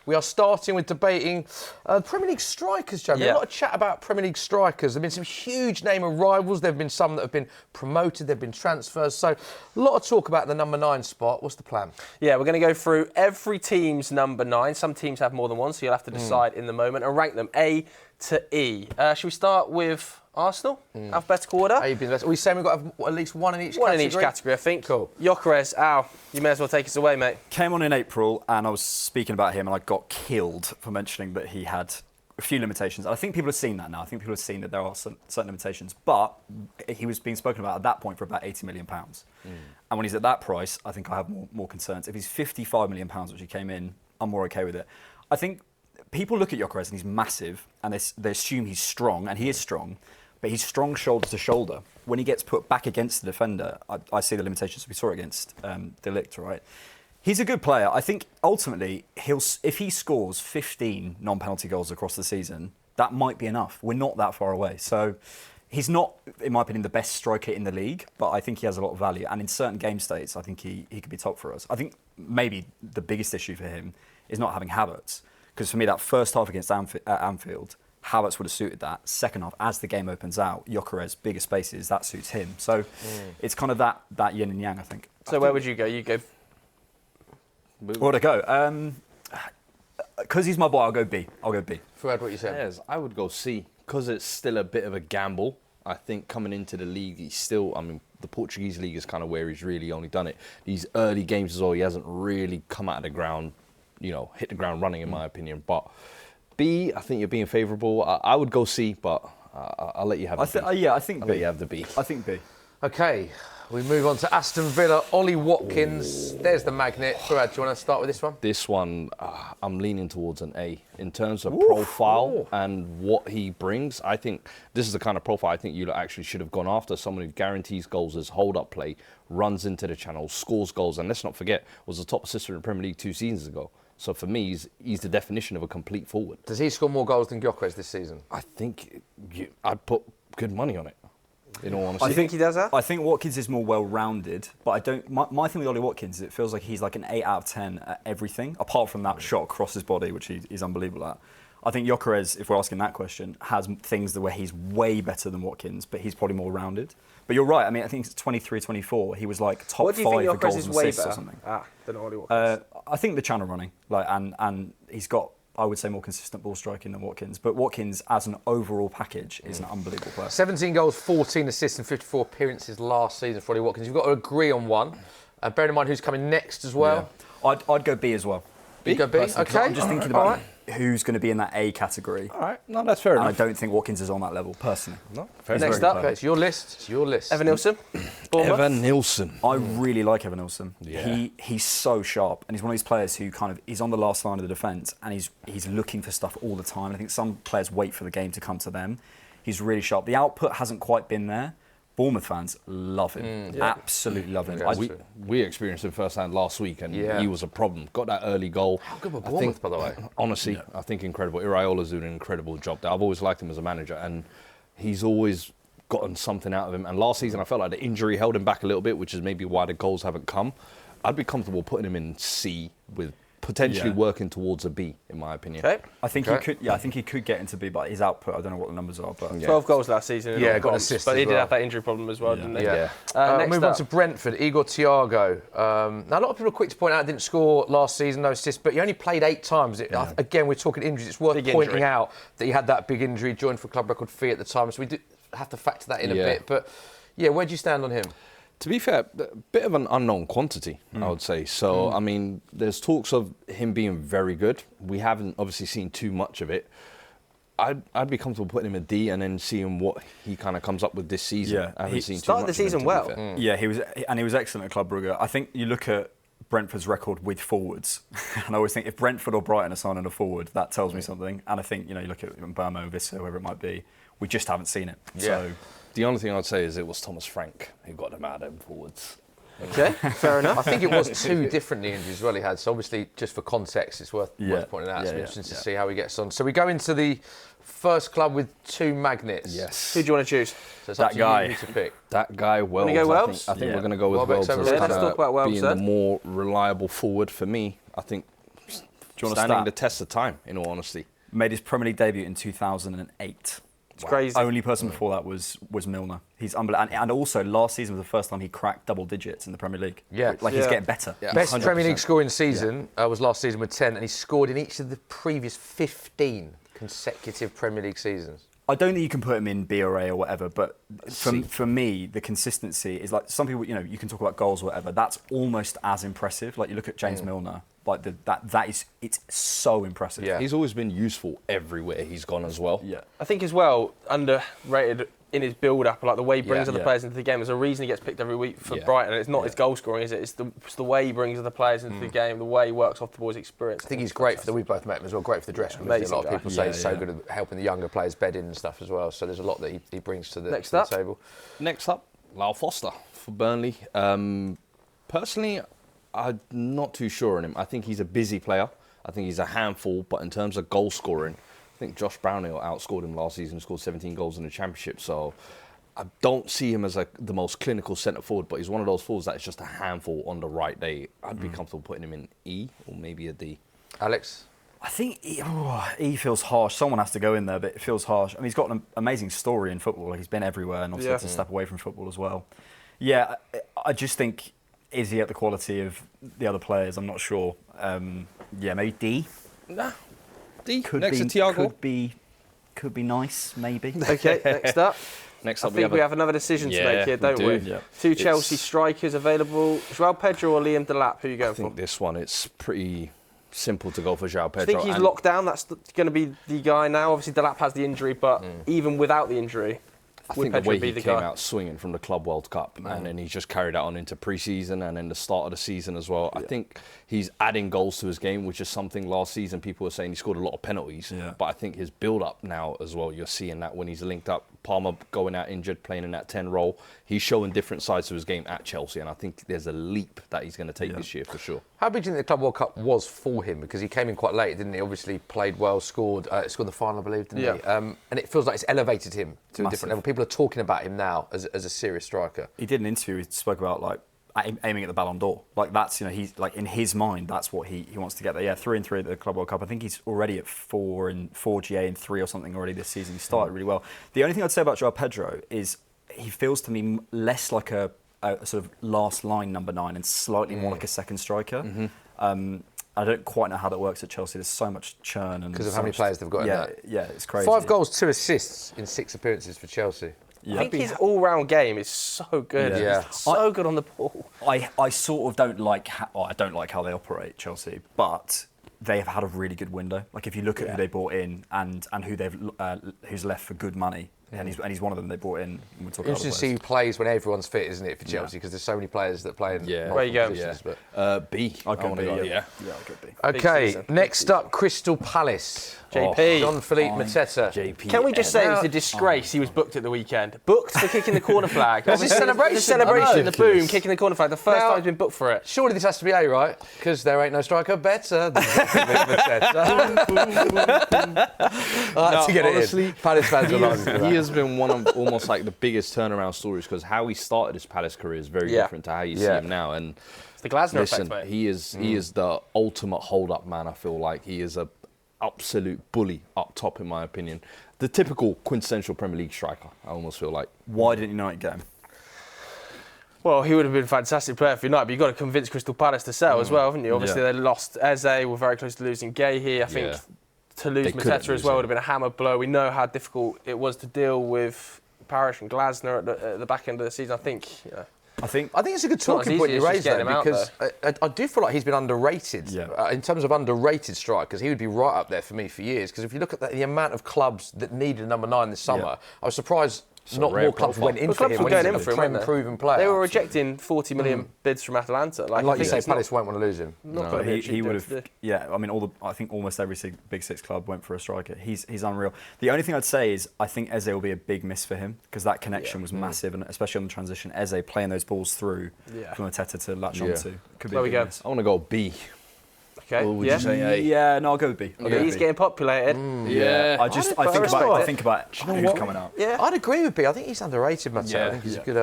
We are starting with debating Premier League strikers, Joe. There's a lot of chat about Premier League strikers. There have been some huge name arrivals. There have been some that have been promoted. There have been transfers. So a lot of talk about the number 9 spot. What's the plan? Yeah, we're going to go through every team's number 9. Some teams have more than one, so you'll have to decide in the moment and rank them A to E. Should we start with Arsenal? Alphabetical order? A, B, are we saying we've got to have at least one in each category? One in each category, I think. Cool. Gyokeres, Al, you may as well take us away, mate. Came on in April, and I was speaking about him, and I got killed for mentioning that he had a few limitations. I think people have seen that now. I think people have seen that there are certain limitations. But he was being spoken about at that point for about £80 million. And when he's at that price, I think I have more concerns. If he's £55 million, which he came in, I'm more okay with it. I think people look at Gyokeres and he's massive, and they assume he's strong, and he is strong. But he's strong shoulder to shoulder. When he gets put back against the defender, I see the limitations we saw against De Ligt, right? He's a good player. I think ultimately, if he scores 15 non-penalty goals across the season, that might be enough. We're not that far away. So he's not, in my opinion, the best striker in the league, but I think he has a lot of value. And in certain game states, I think he could be top for us. I think maybe the biggest issue for him is not having Havertz. Because for me, that first half against Anfield, Havertz would have suited that. Second half, as the game opens out, Gyokeres, bigger spaces, that suits him. So it's kind of that yin and yang, I think. So where would you go? You go... Where would I go? Because he's my boy, I'll go B. Fouad, what you saying? Yes, I would go C. Because it's still a bit of a gamble. I think coming into the league, he's still... I mean, the Portuguese league is kind of where he's really only done it. These early games as well, he hasn't really come out of the ground, hit the ground running, in my opinion. But... B, I think you're being favourable. I would go C, but I'll let you have the B. I think I'll B. let you have the B. I think B. OK, we move on to Aston Villa. Ollie Watkins. There's the magnet. Fouad, do you want to start with this one? This one, I'm leaning towards an A. In terms of profile and what he brings, I think this is the kind of profile I think you actually should have gone after. Someone who guarantees goals as hold-up play, runs into the channel, scores goals, and let's not forget, was the top assister in the Premier League 2 seasons ago. So for me, he's the definition of a complete forward. Does he score more goals than Gyokeres this season? I think I'd put good money on it, in all honesty. Do you think he does that? I think Watkins is more well-rounded, but I don't. My thing with Ollie Watkins is it feels like he's like an 8 out of 10 at everything, apart from that shot across his body, which he's unbelievable at. I think Gyokeres, if we're asking that question, has things where he's way better than Watkins, but he's probably more rounded. But you're right. I mean, I think it's 23, 24. He was like top 5 for goals and assists or something. Than Ollie Watkins? I think the channel running, and he's got, I would say, more consistent ball striking than Watkins. But Watkins, as an overall package, is an unbelievable player. 17 goals, 14 assists, and 54 appearances last season for Ollie Watkins. You've got to agree on one. Bear in mind who's coming next as well. Yeah. I'd go B as well. You go B? OK. I'm just thinking about who's going to be in that A category. All right, no, that's fair enough. I don't think Watkins is on that level, personally. No, fair enough. Next up, it's your list. Evanilson? Evanilson. I really like Evanilson. Yeah. He's so sharp, and he's one of these players who he's on the last line of the defence, and he's looking for stuff all the time. I think some players wait for the game to come to them. He's really sharp. The output hasn't quite been there. Bournemouth fans love him. Absolutely love him. We experienced him firsthand last week, and he was a problem. Got that early goal. How good were Bournemouth, by the way? Honestly, I think incredible. Iraola's doing an incredible job there. I've always liked him as a manager, and he's always gotten something out of him. And last season, I felt like the injury held him back a little bit, which is maybe why the goals haven't come. I'd be comfortable putting him in C with potentially working towards a B, in my opinion. Okay. I think he could. Yeah, I think he could get into B, but his output, I don't know what the numbers are. But 12 goals last season. Got an assist. But he did have that injury problem as well, didn't he? Yeah. Next move on to Brentford. Igor Thiago. Now a lot of people are quick to point out didn't score last season, no assists, but he only played 8 times. Again, we're talking injuries. It's worth pointing out that he had that big injury, joined for club record fee at the time. So we do have to factor that in a bit. But where do you stand on him? To be fair, a bit of an unknown quantity, I would say. So, I mean, there's talks of him being very good. We haven't obviously seen too much of it. I'd be comfortable putting him a D and then seeing what he kind of comes up with this season. Yeah, I haven't seen started too much the season of him, well. Yeah, he was excellent at Club Brugge. I think you look at Brentford's record with forwards, and I always think if Brentford or Brighton are signing a forward, that tells me something. And I think you look at Burmo, Wissa, whoever it might be, we just haven't seen it. Yeah. So the only thing I'd say is it was Thomas Frank who got them out of them forwards. Okay, fair enough. I think it was 2 different knee injuries as well he had. So obviously, just for context, it's worth pointing out. It's interesting to see how he gets on. So we go into the first club with 2 magnets. Yes. Who do you want to choose? So it's that up to guy. You to pick. That guy, Wells. Wanna go Wells? I think we're going to go with Welbeck's Wells over as there. Let's talk about Wells being then. the more reliable forward for me. I think. do Do you want Standing to the test of time, in all honesty. Made his Premier League debut in 2008. It's crazy. Only person before that was Milner. He's unbelievable. And also, last season was the first time he cracked double digits in the Premier League. Yeah. He's getting better. Yeah. Best 100%. Premier League scoring season was last season with 10, and he scored in each of the previous 15 consecutive Premier League seasons. I don't think you can put him in B or A or whatever, but for me, the consistency is like some people, you can talk about goals or whatever. That's almost as impressive. Like you look at James Milner, like it's so impressive. Yeah. He's always been useful everywhere he's gone as well. Yeah. I think as well, underrated in his build-up, like the way he brings other Yeah. players into the game. There's a reason he gets picked every week for Yeah. Brighton, and it's not his goal scoring, is it? It's the way he brings other players into the game, the way he works off the ball's experience. I think he's great for we both met him as well. Great for the dressing room. amazing A lot of guy. people say he's so Yeah. good at helping the younger players bed in and stuff as well. So there's a lot that he brings to the, Next to the up. table. Next up, Lyle Foster for Burnley. Personally, I'm not too sure on him. I think he's a busy player. I think he's a handful, but in terms of goal scoring, I think Josh Brownhill outscored him last season, scored 17 goals in the Championship. So I don't see him as the most clinical centre forward, but he's one of those forwards that is just a handful on the right day. I'd be comfortable putting him in E or maybe a D. Alex? I think E feels harsh. Someone has to go in there, but it feels harsh. I mean, he's got an amazing story in football. Like, he's been everywhere and obviously had to step away from football as well. Yeah, I just think, is he at the quality of the other players? I'm not sure. Maybe D. Nah, D. Could Next be, to Thiago. Could be nice, maybe. Okay, next up. Next I up, think we have another decision to make here, don't we? Yeah. Two Chelsea strikers available. Joao Pedro or Liam Delap? Who are you going I think for? this one, it's pretty simple to go for Joao I Pedro. think he's locked down. That's going to be the guy now. Obviously, Delap has the injury, but even without the injury, I would think the Pedro way be he the came guy? out swinging from the Club World Cup and then he just carried that on into pre-season and then the start of the season as well. I think he's adding goals to his game, which is something last season people were saying he scored a lot of penalties. Yeah. But I think his build-up now as well, you're seeing that when he's linked up. Palmer going out injured, playing in that 10 role. He's showing different sides to his game at Chelsea, and I think there's a leap that he's going to take this year for sure. How big do you think the Club World Cup was for him? Because he came in quite late, didn't he? Obviously played well, scored the final, I believe, didn't he? And it feels like it's elevated him to a different level. People are talking about him now as a serious striker. He did an interview. He spoke about like aiming at the Ballon d'Or. Like that's he's like in his mind that's what he wants to get there. Yeah, 3 and 3 at the Club World Cup. I think he's already at 4 GA and 3 or something already this season. He started really well. The only thing I'd say about Joao Pedro is he feels to me less like a sort of last line number 9 and slightly more like a second striker. I don't quite know how that works at Chelsea. There's so much churn and Because of how many players they've got in that. Yeah, it's crazy. 5 goals, 2 assists in 6 appearances for Chelsea. Yeah. I think his all-round game is so good. Yeah. He's so good on the ball. I sort of don't like I don't like how they operate, Chelsea, but they have had a really good window. Like if you look at who they bought in and who who's left for good money, and he's one of them they brought in. We'll talk about Interesting to see who plays when everyone's fit, isn't it, for Chelsea? Because there's so many players that play in Yeah. multiple Where you going? positions, Yeah. but- B. I'll go I wanna B, go, yeah. yeah. I'll go B. Okay, season. next up, Crystal Palace. JP. Jean-Phillipe Mateta. JP. Can we just say it was a disgrace he was booked at the weekend? Booked for kicking the corner flag. That's his celebration. The celebration, I the know. boom, kicking the corner flag. The first Now- time he's been booked for it. Surely this has to be A, right? Because there ain't no striker better than Mateta. I had to get honestly, it in. Palace fans are loving for that. He has been one of almost like the biggest turnaround stories because how he started his Palace career is very different to how you see him now. And It's the Glasner listen, effect, mate. he is the ultimate hold-up man. I feel like he is a absolute bully up top, in my opinion. The typical quintessential Premier League striker. I almost feel like. Why didn't United get him? Well, he would have been a fantastic player for United, but you've got to convince Crystal Palace to sell as well, haven't you? Obviously, they lost Eze, were very close to losing Gay here. I think to lose They couldn't Mateta lose as well him. would have been a hammer blow. We know how difficult it was to deal with Parish and Glasner at the back end of the season. I think, I think it's a good not as talking point easy you as raised just there getting him out because I do feel like he's been underrated. Yeah. In terms of underrated strikers, he would be right up there for me for years. Because if you look at the amount of clubs that needed a number 9 this summer, I was surprised a not rare more clubs profile. went in But for clubs him were when going he's in a for him, weren't they? trend-proven player. they were rejecting 40 million bids from Atalanta. And like I you think say, it's not- Palace won't want to lose him. not but gonna be a he cheap would deal have. to do. Yeah, I mean, I think almost every big 6 club went for a striker. He's unreal. The only thing I'd say is I think Eze will be a big miss for him because that connection was massive, and especially on the transition, Eze playing those balls through from Mateta to latch onto could be There a we big go. miss. I want to go B. Okay, Or would you say A? Yeah, no, I'll go with B. I'll go with He's B. getting populated. Yeah. I think about who's what? coming out. Yeah. I'd agree with B. I think he's underrated, Mateta. Yeah. I think he's a good...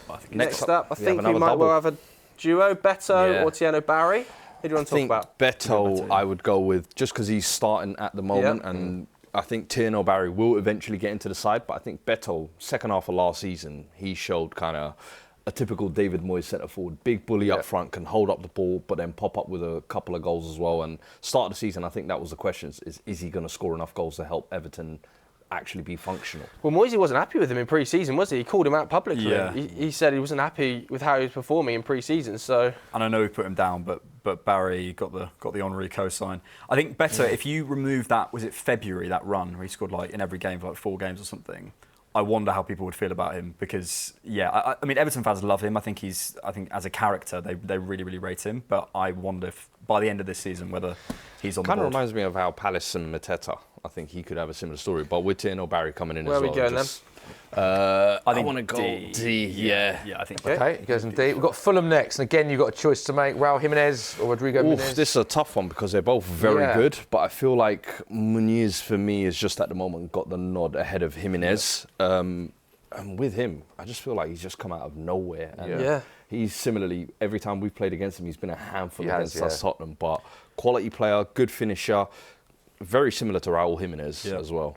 Next Next up, I we have think we another might double. well have a duo, Beto or Tiano Barry. Who do you want to I think talk about? Beto, I would go with, just because he's starting at the moment, and I think Tierno Barry will eventually get into the side, but I think Beto, second half of last season, he showed kind of a typical David Moyes centre forward, big bully up front, can hold up the ball, but then pop up with a couple of goals as well. And start of the season, I think that was the question: is he going to score enough goals to help Everton actually be functional? Well, Moyes wasn't happy with him in pre-season, was he? He called him out publicly. Yeah. He said he wasn't happy with how he was performing in pre-season. So, and I know we put him down, but Barry got the honorary co-sign. I think better if you remove that. Was it February, that run where he scored like in every game for like 4 games or something? I wonder how people would feel about him because, I mean, Everton fans love him. I think as a character, they really, really rate him. But I wonder if by the end of this season whether he's on the board. Kind of reminds me of how Palace and Mateta. I think he could have a similar story. But with Tierno Barry coming in where as well. Where are we going then? I want to go D. Yeah, I think. Okay, he goes in D. We've got Fulham next, and again, you've got a choice to make: Raul Jimenez or Rodrigo Muniz. This is a tough one because they're both very good, but I feel like Muniz for me is just at the moment got the nod ahead of Jimenez. And with him, I just feel like he's just come out of nowhere. And he's similarly, every time we've played against him, he's been a handful against us, Tottenham. But quality player, good finisher, very similar to Raul Jimenez as well.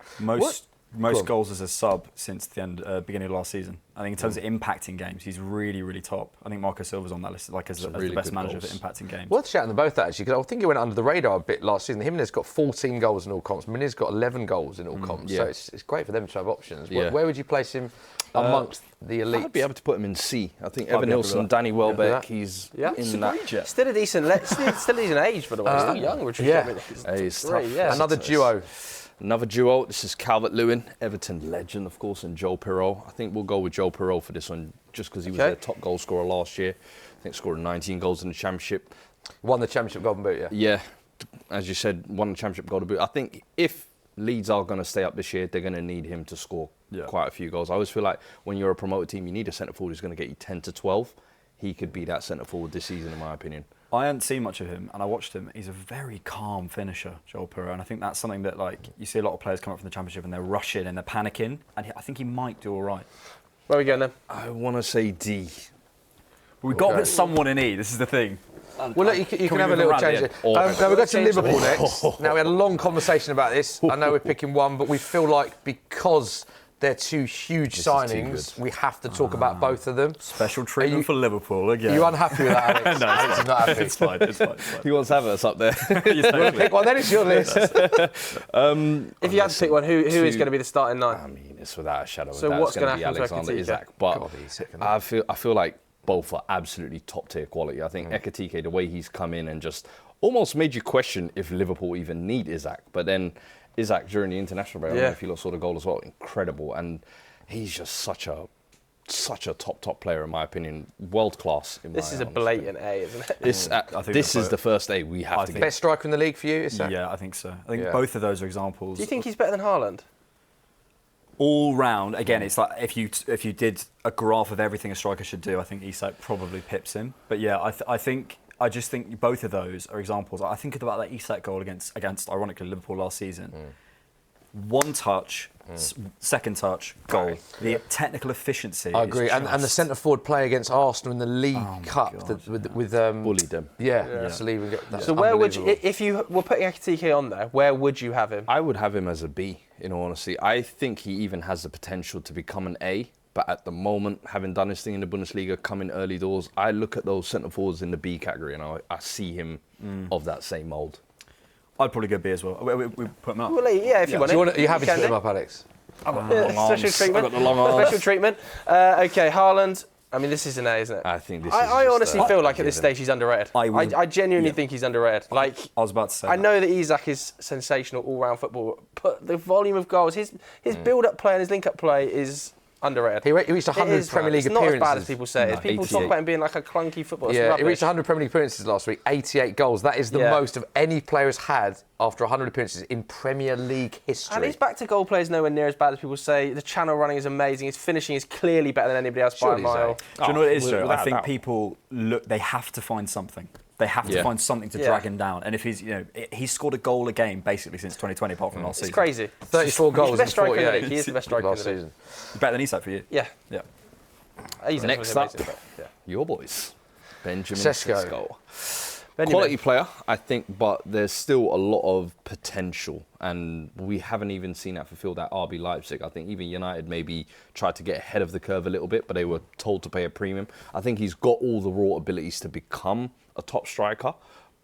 Most goals as a sub since the beginning of last season. I think in terms of impacting games, he's really, really top. I think Marco Silva's on that list, like as the best manager for impacting games. Worth shouting them both that, actually, because I think he went under the radar a bit last season. Jimenez got 14 goals in all comps. Muniz got 11 goals in all comps. So it's great for them to have options. Where would you place him amongst the elite? I'd be able to put him in C. I think Evanilson, Danny Welbeck, he's in that. Still a decent age, by the way. Still young, Rodrigo. He's tough. Another duo. Another duo, this is Calvert-Lewin, Everton legend, of course, and Joao Piroe. I think we'll go with Joao Piroe for this one, just because he was their top goal scorer last year. I think scored 19 goals in the Championship. Won the Championship Golden Boot, Yeah, as you said, won the Championship Golden Boot. I think if Leeds are going to stay up this year, they're going to need him to score quite a few goals. I always feel like when you're a promoted team, you need a centre-forward who's going to get you 10 to 12. He could be that centre-forward this season, in my opinion. I hadn't seen much of him, and I watched him. He's a very calm finisher, Joao Piroe, and I think that's something that, like, you see a lot of players come up from the Championship and they're rushing and they're panicking, and I think he might do all right. Where are we going then? I want to say D. But we've got to put someone in E. This is the thing. Well, look, you can have a little change. Now we've got to Liverpool next. Now we had a long conversation about this. I know we're picking one, but we feel like because they're two huge signings, we have to talk about both of them. Special treatment for Liverpool again. Are you unhappy with that, Alex? No, Alex is not happy. It's fine. He wants Havertz up there. You want to pick one, then it's your list. If you had to pick one, who is going to be the starting 9? I mean, it's without a shadow of a So doubt. what's It's going going to to be happen to Alexander Ekitike? Isak. But I feel like both are absolutely top tier quality. I think Ekitike, the way he's come in and just almost made you question if Liverpool even need Isak. But then Isak during the international break, I don't know if you saw the goal as well, incredible. And he's just such a top player, in my opinion. World class. This is a blatant A, isn't it? This is the first A we have to get. Best striker in the league for you, Isak? Yeah, I think so. I think both of those are examples. Do you think he's better than Haaland? All round, again, it's like if you did a graph of everything a striker should do, I think Isak probably pips him. But yeah, I just think both of those are examples. I think about that Isak goal against ironically Liverpool last season. One touch, second touch, goal. The technical efficiency. I agree, and the centre forward play against Arsenal in the League Cup with bullied them. So where would you, if you were putting Ekitike on there, where would you have him? I would have him as a B, in all honesty. I think he even has the potential to become an A, but at the moment, having done his thing in the Bundesliga, coming early doors, I look at those centre forwards in the B category and I see him of that same mould. I'd probably go B as well. We put him up. Well, yeah, if you want it. Are you happy to put him up, Alex? I've got the long arms. Special treatment. I've got the long arms. Special treatment. Okay, Haaland. I mean, this is an A, isn't it? I think this is I honestly feel like at this stage he's underrated. I genuinely think he's underrated. Like, I was about to say I know that Isak is sensational all-round football, but the volume of goals, his build-up play and his link-up play is underrated. He reached 100 Premier League appearances. It's not as bad as people say. No, people talk about him being like a clunky footballer. Yeah, he reached 100 Premier League appearances last week, 88 goals. That is the most of any player has had after 100 appearances in Premier League history. And his back-to-goal play is nowhere near as bad as people say. The channel running is amazing. His finishing is clearly better than anybody else by a mile. Do you know what it is, Joe? I think people they have to find something. They have to find something to drag him down. And if he's scored a goal a game basically since 2020, apart from last season. It's crazy. 34 goals. He's the best striker in the league. He is the best striker in the league. Better than Isak for you? Yeah. He's next up, your boys, Benjamin Sesko. Quality player, I think, but there's still a lot of potential, and we haven't even seen that fulfilled at RB Leipzig. I think even United maybe tried to get ahead of the curve a little bit, but they were told to pay a premium. I think he's got all the raw abilities to become a top striker,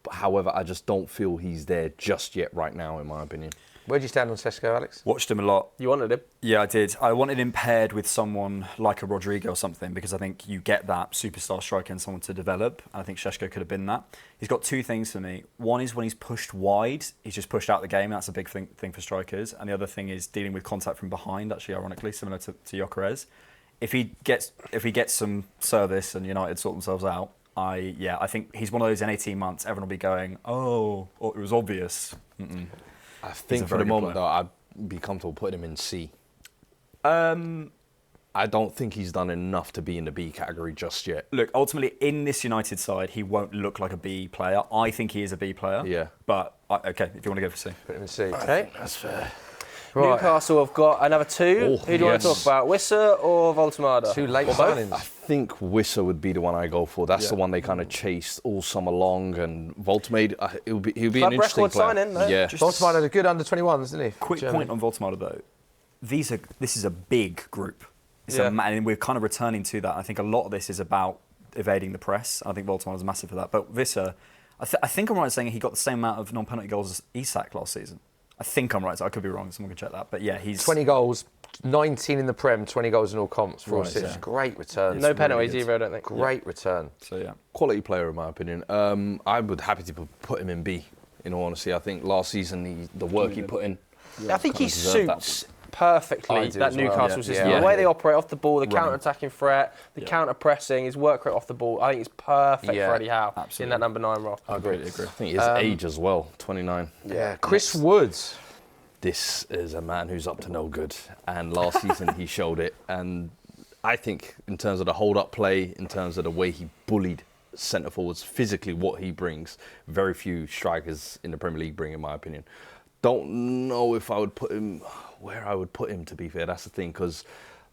but however, I just don't feel he's there just yet right now, in my opinion. Where do you stand on Sesko, Alex? Watched him a lot. You wanted him? Yeah, I did. I wanted him paired with someone like a Rodrigo or something, because I think you get that superstar striker and someone to develop. And I think Sesko could have been that. He's got two things for me. One is when he's pushed wide, he's just pushed out the game. That's a big thing for strikers. And the other thing is dealing with contact from behind, actually, ironically, similar to Gyokeres. If he gets some service and United sort themselves out, I think he's one of those in 18 months, everyone will be going, oh it was obvious. Mm-mm. I think for the moment, though, I'd be comfortable putting him in C. I don't think he's done enough to be in the B category just yet. Look, ultimately, in this United side, he won't look like a B player. I think he is a B player. Yeah. But, okay, if you want to go for C. Put him in C. Okay. That's fair. Right. Newcastle have got another two. Who do you want to talk about, Wissa or Voltemada? Two late both? signings. I think Wissa would be the one I go for. That's the one they kind of chased all summer long, and Voltemade, he'll be an interesting record player. signing, though. Yeah. Voltemada had a good under-21s, didn't he? Quick point on Voltemada, though. This is a big group. And we're kind of returning to that. I think a lot of this is about evading the press. I think Voltemada's massive for that. But Wissa, I think I'm right in saying he got the same amount of non-penalty goals as Isak last season. I think I'm right, so I could be wrong. Someone can check that. But yeah, he's 20 goals, 19 in the Prem, 20 goals in all comps for all assists. Great return. No penalties either, I don't think. Great return. So yeah, Quality player, in my opinion. I would happy to put him in B, in all honesty. I think last season, the work he put in. I think he suits perfectly that Newcastle system. Yeah. The way they operate off the ball, the counter-attacking threat, the counter-pressing, his work rate off the ball, I think it's perfect for Eddie Howe in that number 9 role. I agree. I think his age as well, 29. Yeah. Chris Woods. This is a man who's up to no good, and last season he showed it. And I think in terms of the hold-up play, in terms of the way he bullied centre forwards, physically what he brings, very few strikers in the Premier League bring, in my opinion. Don't know if I would put him where I would put him, to be fair. That's the thing, because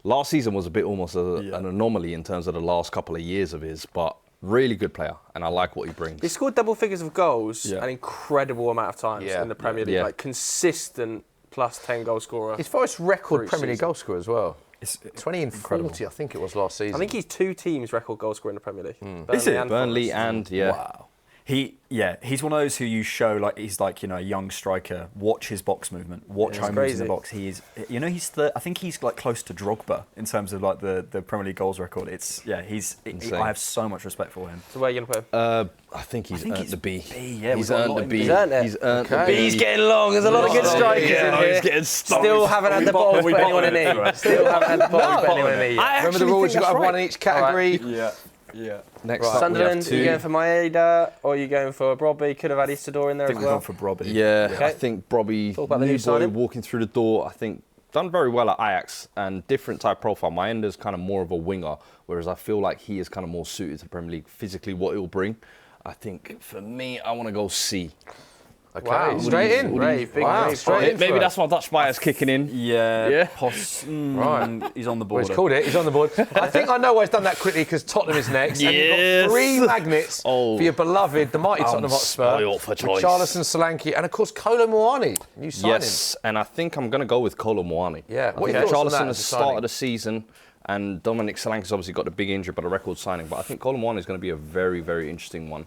last season was a bit almost an anomaly in terms of the last couple of years of his, but really good player, and I like what he brings. He scored double figures of goals an incredible amount of times in the Premier League, like consistent plus 10 goal scorer. His first record Premier League goal scorer as well. it's 20 and 40, I think it was last season. I think he's 2 teams record goal scorer in the Premier League. Is it? Burnley and Wow. He's one of those who you show like he's like a young striker. Watch his box movement. Watch how he moves in the box. He is, I think he's like close to Drogba in terms of like the Premier League goals record. I have so much respect for him. So where are you going to put him? I think he's earned the B. He's earned the B. He's earned it. He's earned the B. He's getting long. There's a lot of good strikers in here. He's getting stopped. Still haven't had the ball to put anyone in E. Still haven't had the ball to put anyone in E. Remember the rules? You've got to have one in each category. Yeah. Next up, Sunderland, are you going for Maeda or are you going for Brobby? Could have had Isidore in there I think as well. we've gone for Brobby. Yeah, Okay. I think Brobby, Talk about the new new boy signing. walking through the door, I think done very well at Ajax and different type profile. Maenda's kind of more of a winger, whereas I feel like he is kind of more suited to Premier League physically, what he'll bring. I think for me, I want to go C. Okay, Wow. straight in. Brave, big Wow, brave. straight in. Maybe that's my Dutch bias kicking in. Yeah. Right. He's on the Well, board. he's called it. He's on the board. I think I know why he's done that quickly because Tottenham is next. And you've Yes. got 3 magnets for your beloved, the mighty Tottenham Hotspur. spoiled for choice. Charlison, Solanke, and of course Kolo Muani. New signing. Yes, and I think I'm going to go with Kolo Muani. Yeah, what I are your think thoughts on that Charlison as has a signing? started the season, and Dominic Solanke's obviously got the big injury, but a record signing. But I think Kolo Muani is going to be a very, very interesting one.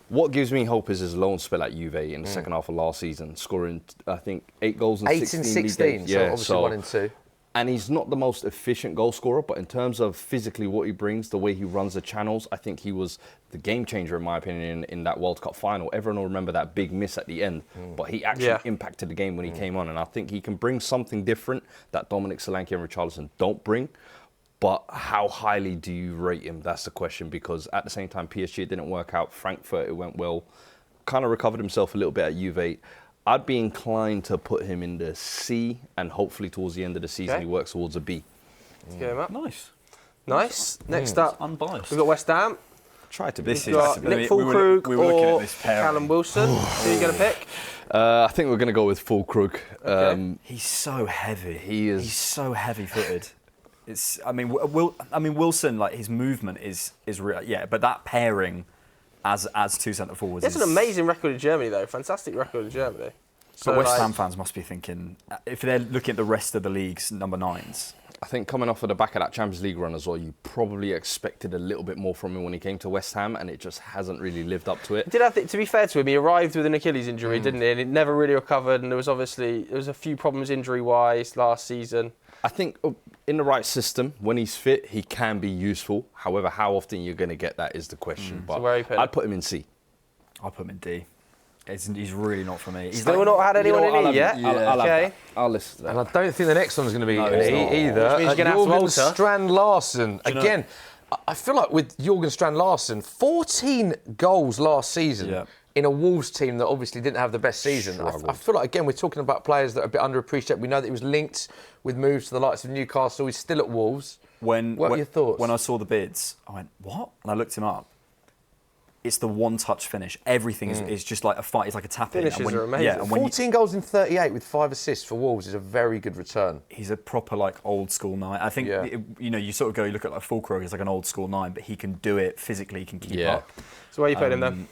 What gives me hope is his loan spell at Juve in the second half of last season, scoring, I think, 8 goals in 8 16 and league 16, games. so obviously 1 and 2. And he's not the most efficient goal scorer, but in terms of physically what he brings, the way he runs the channels, I think he was the game changer, in my opinion, in that World Cup final. Everyone will remember that big miss at the end, but he actually impacted the game when he came on. And I think he can bring something different that Dominic Solanke and Richarlison don't bring. But how highly do you rate him? That's the question, because at the same time, PSG, it didn't work out. Frankfurt, it went well. Kind of recovered himself a little bit at Juve. I'd be inclined to put him in the C, and hopefully towards the end of the season he works towards a B. Let's get him up. Nice. Next up, Unbiased. we've got West Ham. Try to be. We've got Nick Fulkrug or Callum Wilson. Who are you going to pick? I think we're going to go with Fulkrug. He's so heavy. He is. He's so heavy-footed. Wilson, like his movement is real. Yeah, but that pairing as two centre forwards. It's an amazing record in Germany, though. Fantastic record in Germany. So West Ham fans must be thinking, if they're looking at the rest of the league's number 9s. I think coming off of the back of that Champions League run as well, you probably expected a little bit more from him when he came to West Ham, and it just hasn't really lived up to it. To be fair to him, he arrived with an Achilles injury, didn't he? And it never really recovered, and there was a few problems injury-wise last season. I think in the right system, when he's fit, he can be useful. However, how often you're going to get that is the question. But So where are you putting him? I'd put him in C. I'll put him in D. He's really not for me. He's Still not had anyone in E yet? Okay. I'll listen to that. And I don't think the next one's going to be No, an it's E not. either. Which means you're gonna have to Jorgen alter. Strand Larsen. Again, I feel like with Jorgen Strand Larsen, 14 goals last season. Yeah. In a Wolves team that obviously didn't have the best season. I feel like, again, we're talking about players that are a bit underappreciated. We know that he was linked with moves to the likes of Newcastle. He's still at Wolves. What are your thoughts? When I saw the bids, I went, what? And I looked him up. It's the one-touch finish. Everything is just like a fight. It's like a tap-in. Finishes are amazing. Yeah, and 14 goals in 38 with 5 assists for Wolves is a very good return. he's a proper like old school 9. I think you sort of go, you look at like Fulkrug, it's like an old school 9, but he can do it physically. He can keep up. So where are you putting him then?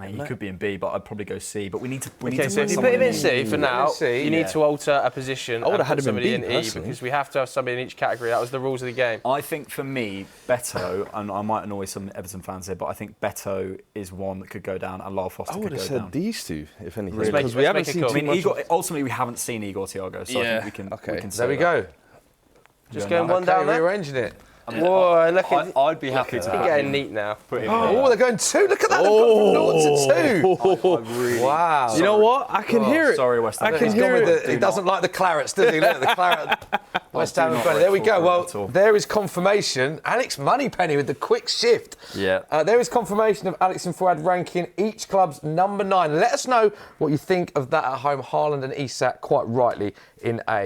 He could be in B, but I'd probably go C. But we need to. We need Okay, to so if you put him in C for now, C, you need to alter a position. I would have and had put him in somebody B, in E personally. because we have to have somebody in each category. That was the rules of the game. I think for me, Beto, and I might annoy some Everton fans here, but I think Beto is one that could go down, and Lyle Foster I could would go have said down. these two, if anything. Let's Because make we it haven't cool. seen I too mean, much. Igor, ultimately, we haven't seen Igor Thiago, so I Yeah, think we okay. can say There we that. go. Just going one Okay, down there. rearranging it. Whoa, look at I'd be happy to You're getting neat now. put him Oh, they're going 2. Look at that. They've gone from 0 to 2. Wow. You know what? I can hear it. Sorry, West Ham. I can He's gone hear with it. he doesn't like the clarets, does he? Look, the claret. West Ham do and not Burnley. like There we go. Fulham at all. Well, there is confirmation. Alex Moneypenny with the quick shift. Yeah. There is confirmation of Alex and Fuad ranking each club's number 9. Let us know what you think of that at home. Haaland and Isak quite rightly in A.